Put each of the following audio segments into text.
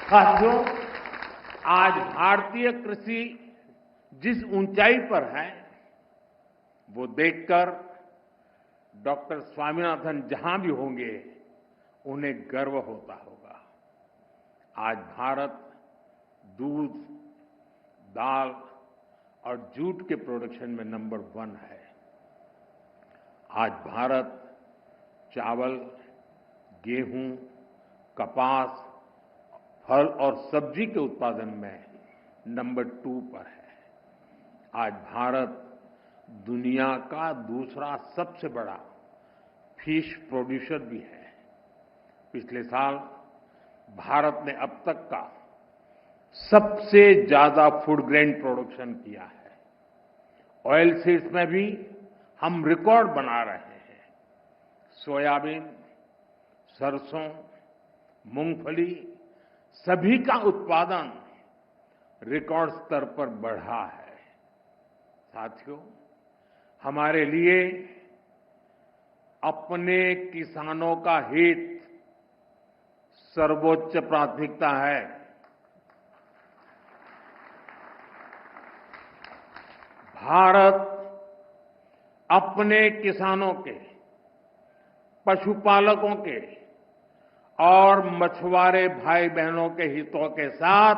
साथियों, आज भारतीय कृषि जिस ऊंचाई पर है, वो देखकर डॉक्टर स्वामीनाथन जहां भी होंगे, उन्हें गर्व होता होगा। आज भारत दूध, दाल और जूट के प्रोडक्शन में नंबर 1 है। आज भारत चावल, गेहूं, कपास, फल और सब्जी के उत्पादन में नंबर 2 पर है। आज भारत दुनिया का दूसरा सबसे बड़ा फिश प्रोड्यूसर भी है। पिछले साल भारत ने अब तक का सबसे ज्यादा फूड ग्रेन प्रोडक्शन किया है। ऑयल सीड्स में भी हम रिकॉर्ड बना रहे हैं। सोयाबीन, सरसों, मूंगफली सभी का उत्पादन रिकॉर्ड स्तर पर बढ़ा है। साथियों, हमारे लिए अपने किसानों का हित सर्वोच्च प्राथमिकता है। भारत अपने किसानों के, पशुपालकों के और मछुआरे भाई बहनों के हितों के साथ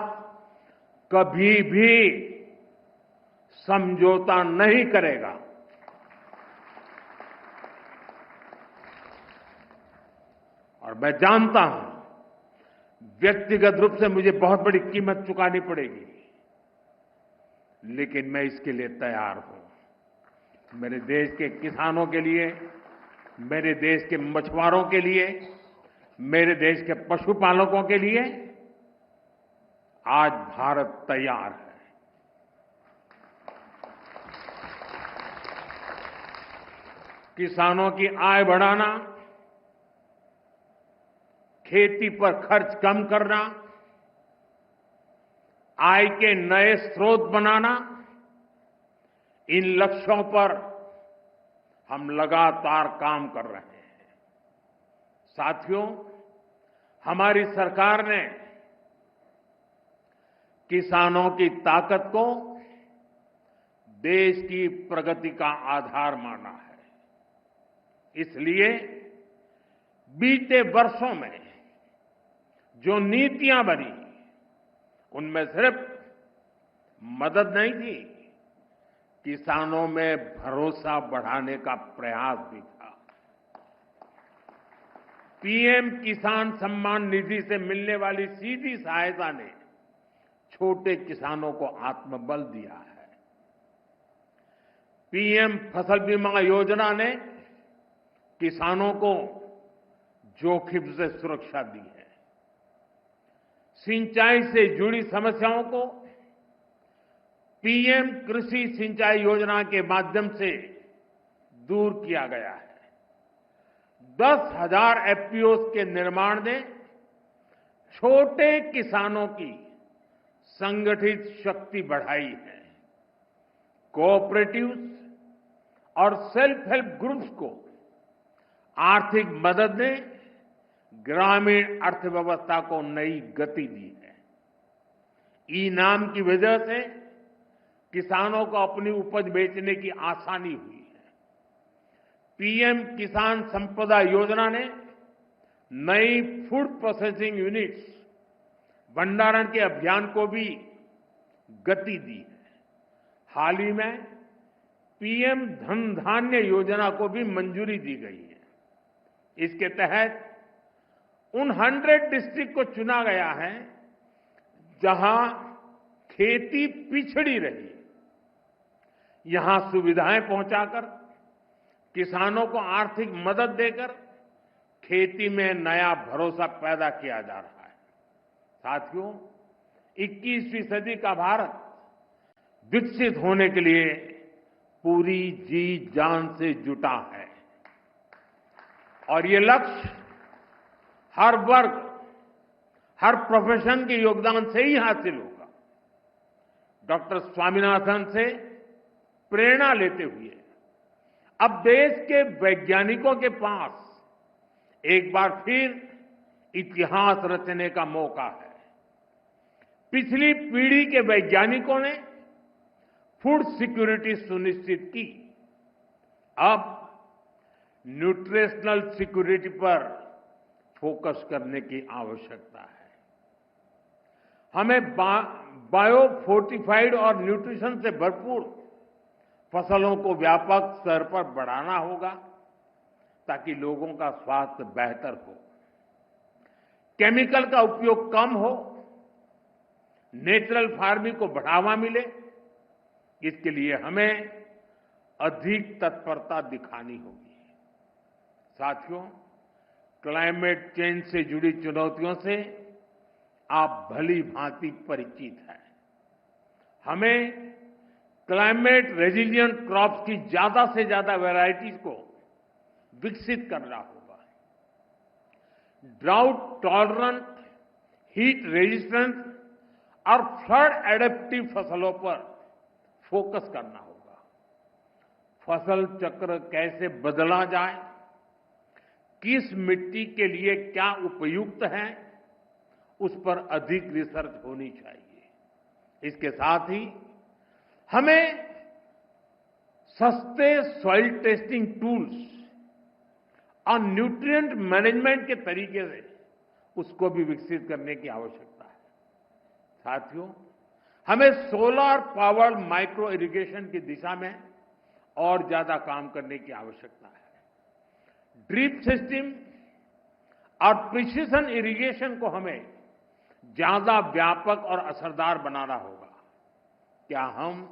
कभी भी समझौता नहीं करेगा। और मैं जानता हूं, व्यक्तिगत रूप से मुझे बहुत बड़ी कीमत चुकानी पड़ेगी, लेकिन मैं इसके लिए तैयार हूं। मेरे देश के किसानों के लिए, मेरे देश के मछुआरों के लिए, मेरे देश के पशुपालकों के लिए आज भारत तैयार है। किसानों की आय बढ़ाना, खेती पर खर्च कम करना, आय के नए स्रोत बनाना, इन लक्ष्यों पर हम लगातार काम कर रहे हैं। साथियों, हमारी सरकार ने किसानों की ताकत को देश की प्रगति का आधार माना है। इसलिए बीते वर्षों में जो नीतियां बनी, उनमें सिर्फ मदद नहीं थी, किसानों में भरोसा बढ़ाने का प्रयास भी था। पीएम किसान सम्मान निधि से मिलने वाली सीधी सहायता ने छोटे किसानों को आत्मबल दिया है। पीएम फसल बीमा योजना ने किसानों को जोखिम से सुरक्षा दी है। सिंचाई से जुड़ी समस्याओं को पीएम कृषि सिंचाई योजना के माध्यम से दूर किया गया है। 10,000 एफपीओस के निर्माण ने छोटे किसानों की संगठित शक्ति बढ़ाई है। कोऑपरेटिव्स और सेल्फ हेल्प ग्रुप्स को आर्थिक मदद ने ग्रामीण अर्थव्यवस्था को नई गति दी है। ई-नाम की वजह से किसानों को अपनी उपज बेचने की आसानी हुई है। पीएम किसान संपदा योजना ने नई फूड प्रोसेसिंग यूनिट्स, भंडारण के अभियान को भी गति दी है। हाल ही में पीएम धन धान्य योजना को भी मंजूरी दी गई है। इसके तहत उन 100 डिस्ट्रिक्ट को चुना गया है जहां खेती पिछड़ी रही। यहां सुविधाएं पहुंचाकर, किसानों को आर्थिक मदद देकर खेती में नया भरोसा पैदा किया जा रहा है। साथियों, 21वीं सदी का भारत विकसित होने के लिए पूरी जी जान से जुटा है और ये लक्ष्य हर वर्ग, हर प्रोफेशन के योगदान से ही हासिल होगा। डॉक्टर स्वामीनाथन से प्रेरणा लेते हुए अब देश के वैज्ञानिकों के पास एक बार फिर इतिहास रचने का मौका है। पिछली पीढ़ी के वैज्ञानिकों ने फूड सिक्योरिटी सुनिश्चित की। अब न्यूट्रिशनल सिक्योरिटी पर फोकस करने की आवश्यकता है। हमें बायो फोर्टिफाइड और न्यूट्रिशन से भरपूर फसलों को व्यापक स्तर पर बढ़ाना होगा ताकि लोगों का स्वास्थ्य बेहतर हो, केमिकल का उपयोग कम हो, नेचुरल फार्मिंग को बढ़ावा मिले। इसके लिए हमें अधिक तत्परता दिखानी होगी। साथियों, क्लाइमेट चेंज से जुड़ी चुनौतियों से आप भली भांति परिचित हैं। हमें क्लाइमेट रेजिलिएंट क्रॉप्स की ज्यादा से ज्यादा वैरायटीज को विकसित करना होगा। ड्राउट टॉलरेंट, हीट रेजिस्टेंट और फ्लड एडेप्टिव फसलों पर फोकस करना होगा। फसल चक्र कैसे बदला जाए, किस मिट्टी के लिए क्या उपयुक्त है, उस पर अधिक रिसर्च होनी चाहिए। इसके साथ ही हमें सस्ते सॉइल टेस्टिंग टूल्स और न्यूट्रिएंट मैनेजमेंट के तरीके से उसको भी विकसित करने की आवश्यकता है। साथियों, हमें सोलर पावर्ड माइक्रो इरिगेशन की दिशा में और ज्यादा काम करने की आवश्यकता है। ड्रिप सिस्टम और प्रिसिशन इरिगेशन को हमें ज्यादा व्यापक और असरदार बनाना होगा। क्या हम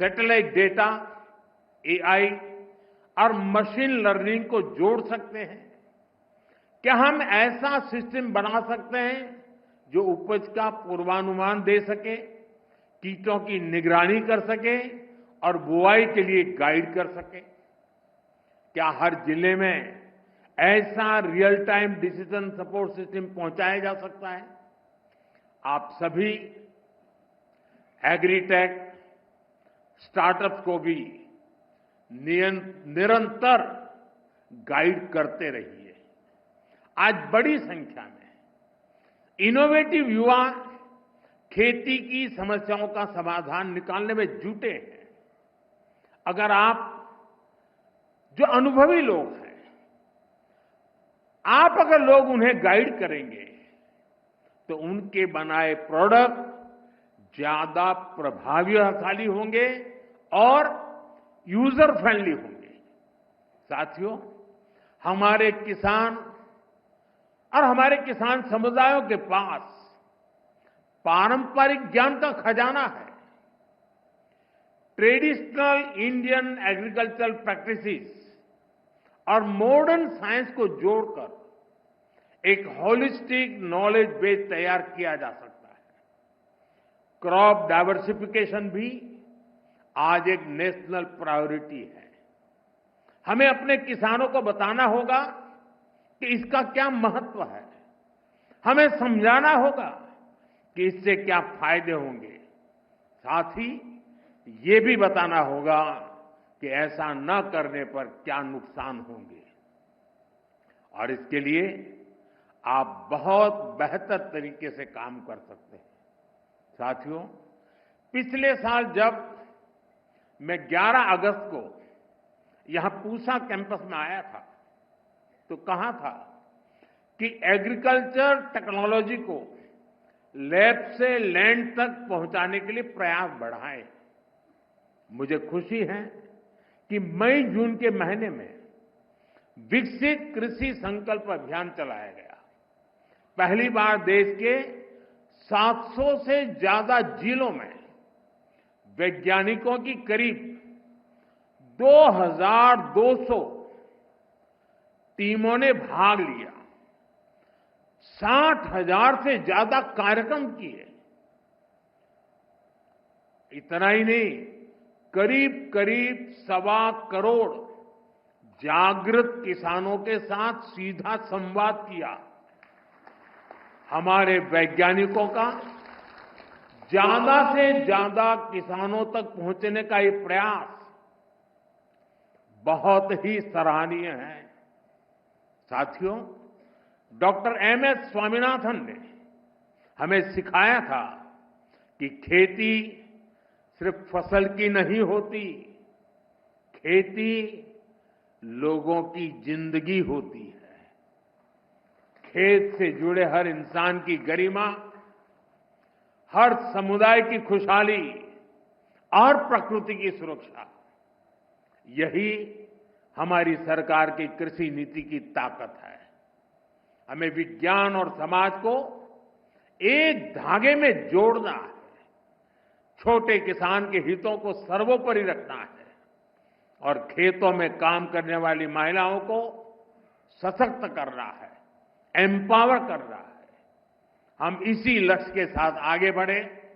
सैटेलाइट डेटा, एआई और मशीन लर्निंग को जोड़ सकते हैं? क्या हम ऐसा सिस्टम बना सकते हैं जो उपज का पूर्वानुमान दे सके, कीटों की निगरानी कर सके और बुआई के लिए गाइड कर सके? क्या हर जिले में ऐसा real time decision support system पहुंचाया जा सकता है? आप सभी एग्रीटेक स्टार्टअप्स को भी निरंतर गाइड करते रहिए। आज बड़ी संख्या में इनोवेटिव युवा खेती की समस्याओं का समाधान निकालने में जुटे हैं। अगर आप जो अनुभवी लोग हैं, आप अगर लोग उन्हें गाइड करेंगे तो उनके बनाए प्रोडक्ट ज्यादा प्रभावशाली होंगे और यूजर फ्रेंडली होंगे। साथियों, हमारे किसान और हमारे किसान समुदायों के पास पारंपरिक ज्ञान का खजाना है। ट्रेडिशनल इंडियन एग्रीकल्चरल प्रैक्टिसेस और मॉडर्न साइंस को जोड़कर एक होलिस्टिक नॉलेज बेस तैयार किया जा सकता है। क्रॉप डाइवर्सिफिकेशन भी आज एक नेशनल प्रायोरिटी है। हमें अपने किसानों को बताना होगा कि इसका क्या महत्व है। हमें समझाना होगा कि इससे क्या फायदे होंगे। साथ ही ये भी बताना होगा कि ऐसा न करने पर क्या नुकसान होंगे। और इसके लिए आप बहुत बेहतर तरीके से काम कर सकते हैं। साथियों, पिछले साल जब मैं 11 अगस्त को यहां पूसा कैंपस में आया था तो कहा था कि एग्रीकल्चर टेक्नोलॉजी को लैब से लैंड तक पहुंचाने के लिए प्रयास बढ़ाएं। मुझे खुशी है कि मई जून के महीने में विकसित कृषि संकल्प अभियान चलाया गया। पहली बार देश के 700 से ज्यादा जिलों में वैज्ञानिकों की करीब 2200 टीमों ने भाग लिया। 60,000 से ज्यादा कार्यक्रम किए। इतना ही नहीं, करीब करीब 1.25 करोड़ जागृत किसानों के साथ सीधा संवाद किया। हमारे वैज्ञानिकों का ज्यादा से ज्यादा किसानों तक पहुंचने का ये प्रयास बहुत ही सराहनीय है। साथियों, डॉक्टर एमएस स्वामीनाथन ने हमें सिखाया था कि खेती सिर्फ फसल की नहीं होती, खेती लोगों की जिंदगी होती है। खेत से जुड़े हर इंसान की गरिमा, हर समुदाय की खुशहाली और प्रकृति की सुरक्षा, यही हमारी सरकार की कृषि नीति की ताकत है। हमें विज्ञान और समाज को एक धागे में जोड़ना है, छोटे किसान के हितों को सर्वोपरि रखना है और खेतों में काम करने वाली महिलाओं को सशक्त करना है, एम्पावर करना है। हम इसी लक्ष्य के साथ आगे बढ़े।